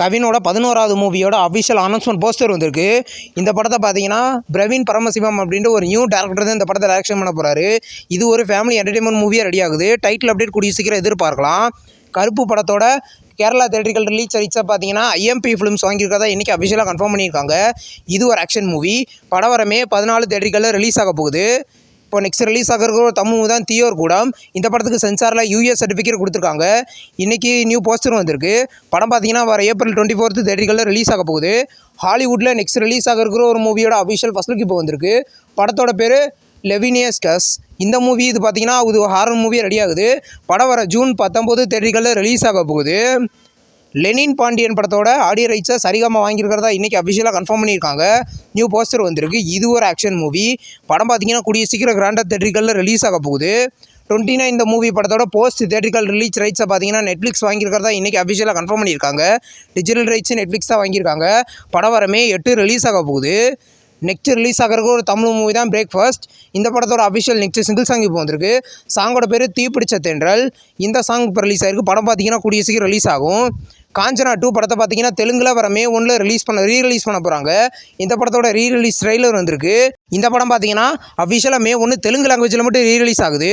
கவினோட 11வது மூவியோட official announcement poster வந்திருக்கு. இந்த படத்தை பார்த்தீங்கன்னா பிரவீன் பரமசிவம் அப்படின்ற ஒரு நியூ டேரக்டர் தான் இந்த படத்தை டைரக்ஷன் பண்ண போகிறாரு. இது ஒரு ஃபேமிலி என்டர்டைன்மெண்ட் மூவியாக ரெடி ஆகுது. டைட்டில் அப்டேட் கூடிய சீக்கிரம் எதிர்பார்க்கலாம். கருப்பு படத்தோட கேரளா தேட்டரிக்கல் ரிலீஸ் பார்த்தீங்கன்னா ஐஎம்பி ஃபிலிம்ஸ் வாங்கியிருக்கதா இன்றைக்கி அஃபிஷியலாக கன்ஃபார்ம் பண்ணியிருக்காங்க. இது ஒரு ஆக்ஷன் மூவி. படம் வரமே 14 தேட்டரிக்கலில் ரிலீஸ் ஆக போகுது. இப்போ நெக்ஸ்ட் ரிலீஸ் ஆகிற ஒரு தமிழ் தான் தியோர் கூடம். இந்த படத்துக்கு சென்சாரில் யூஎஸ் சர்டிஃபிகேட் கொடுத்துருக்காங்க. இன்றைக்கி நியூ போஸ்டரும் வந்திருக்கு. படம் பார்த்தீங்கன்னா வர ஏப்ரல் 24 தேட்டரிக்கலில் ரிலீஸ் ஆக போகுது. ஹாலிவுட்டில் நெக்ஸ்ட் ரிலீஸ் ஆகிற ஒரு மூவியோட அஃபிஷியல் ஃபர்ஸ்ட் லுக் இப்போ வந்திருக்கு. படத்தோட பேர் லெவினியஸ் கஸ். இந்த மூவி இது பார்த்தீங்கன்னா இது ஹாரர் மூவியாக ரெடி ஆகுது. படம் வர ஜூன் 19 தேட்டரிக்கலில் ரிலீஸ் ஆக போகுது. லெனின் பாண்டியன் படத்தோட ஆடியோ ரைட்ஸை சரிகமா வாங்கியிருக்கிறதா இன்றைக்கி அஃபிஷியலாக கன்ஃபார்ம் பண்ணியிருக்காங்க. நியூ போஸ்டர் வந்திருக்கு. இது ஒரு ஆக்ஷன் மூவி. படம் பார்த்தீங்கன்னா கூடிய சீக்கிரம் கிராண்டாக தேட்டரிக்கலில் ரிலீஸ் ஆக போகுது. 29 இந்த மூவி படத்தோட போஸ்ட் தேட்டரிக்கல் ரிலீஸ் ரைட்ஸை பார்த்தீங்கன்னா நெட்ஃப்ளிக்ஸ் வாங்கியிருக்கிறதா இன்றைக்கி அஃபிஷியலாக கன்ஃபார்ம் பண்ணியிருக்காங்க. டிஜிட்டல் ரைட்ஸ் நெட்ஃப்ளிக்ஸ் தான் வாங்கியிருக்காங்க. படம் வரமே 8 ரிலீஸ் ஆக போகுது. நெக்ஸ்ட் ரிலீஸ் ஆகிற ஒரு தமிழ் மூவி தான் பிரேக்ஃபாஸ்ட். இந்த படத்தோட அஃபிஷியல் நெக்ஸ்ட் சிங்கிள் சாங் இப்போ வந்திருக்கு. சாங்கோட பேர் தீப்பிடிச்ச தென்றல். இந்த சாங் இப்போ ரிலீஸ் ஆகிருக்கு. படம் பார்த்தீங்கன்னா கூடிய சீக்கிரம் ரிலீஸ் ஆகும். காஞ்சனா 2 படத்தை பார்த்தீங்கன்னா தெலுங்கில் வர May 1 ரீரிலீஸ் பண்ண போகிறாங்க. இந்த படத்தோட ரீரிலீஸ் ட்ரெய்லர் வந்திருக்கு. இந்த படம் பார்த்தீங்கன்னா அஃபிஷியலாக May 1 தெலுங்கு லாங்குவேஜில் மட்டும் ரீரிலீஸ் ஆகுது.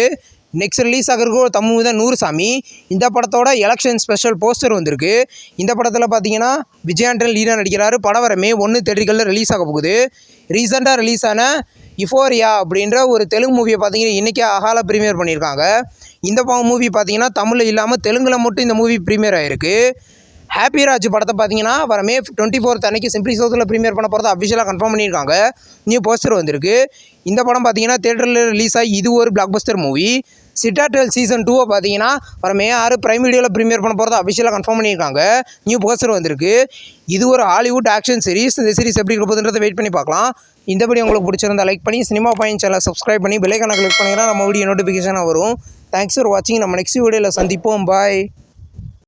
நெக்ஸ்ட் ரிலீஸ் ஆகிற ஒரு தமிழ் தான் நூறுசாமி. இந்த படத்தோட எலெக்ஷன் ஸ்பெஷல் போஸ்டர் வந்திருக்கு. இந்த படத்தில் பார்த்தீங்கன்னா விஜயாண்டன் லீடர் நடிக்கிறாரு. படம் வர May 1 தேட்டரிக்கலில் ரிலீஸ் ஆக போகுது. ரீசெண்டாக ரிலீஸ் ஆன யுஃபோரியா அப்படின்ற ஒரு தெலுங்கு மூவியை பார்த்தீங்கன்னா இன்றைக்கி அகால ப்ரீமியர் பண்ணியிருக்காங்க. இந்த மூவி பார்த்தீங்கன்னா தமிழில் இல்லாமல் தெலுங்கில் மட்டும் இந்த மூவி ப்ரீமியர் ஆகிருக்கு. ஹாப்பி ராஜ் படத்தை பார்த்தீங்கன்னா வர May 24 அன்றைக்கி சிம்பிளி சவுத்தில் ப்ரீமியர் பண்ண போகிறத அஃபிஷியலாக கன்ஃபார்ம் பண்ணியிருக்காங்க. நியூ போஸ்டர் வந்திருக்கு. இந்த படம் பார்த்தீங்கன்னா தேட்டரில் ரிலீஸ் ஆகி இது ஒரு பிளாக் பஸ்டர் மூவி. சிட்டாட்டல் சீசன் 2 பார்த்தீங்கன்னா வர May 6 பிரைம் வீடியோவில் ப்ரீமியர் பண்ண போகிறத அஃபிஷியலாக கன்ஃபார்ம் பண்ணியிருக்காங்க. நியூ போஸ்டர் வந்திருக்கு. இது ஒரு ஹாலிவுட் ஆக்ஷன் சீரிஸ். இந்த சீரிஸ் எப்படி இருக்க போகுதுன்றதை வெயிட் பண்ணி பார்க்கலாம். இந்த வீடியோ உங்களுக்கு பிடிச்சிருந்தா லைக் பண்ணி சினிமா பாயிண்ட் சேனலை சப்ஸ்கிரைப் பண்ணி பெல் ஐகானை கிளிக் பண்ணிங்கன்னா நம்ம வீடியோ நோட்டிஃபிகேஷனாக வரும். தேங்க்ஸ் ஃபார் வாட்சிங். நம்ம நெக்ஸ்ட் வீடியோவில் சந்திப்போம். பாய்.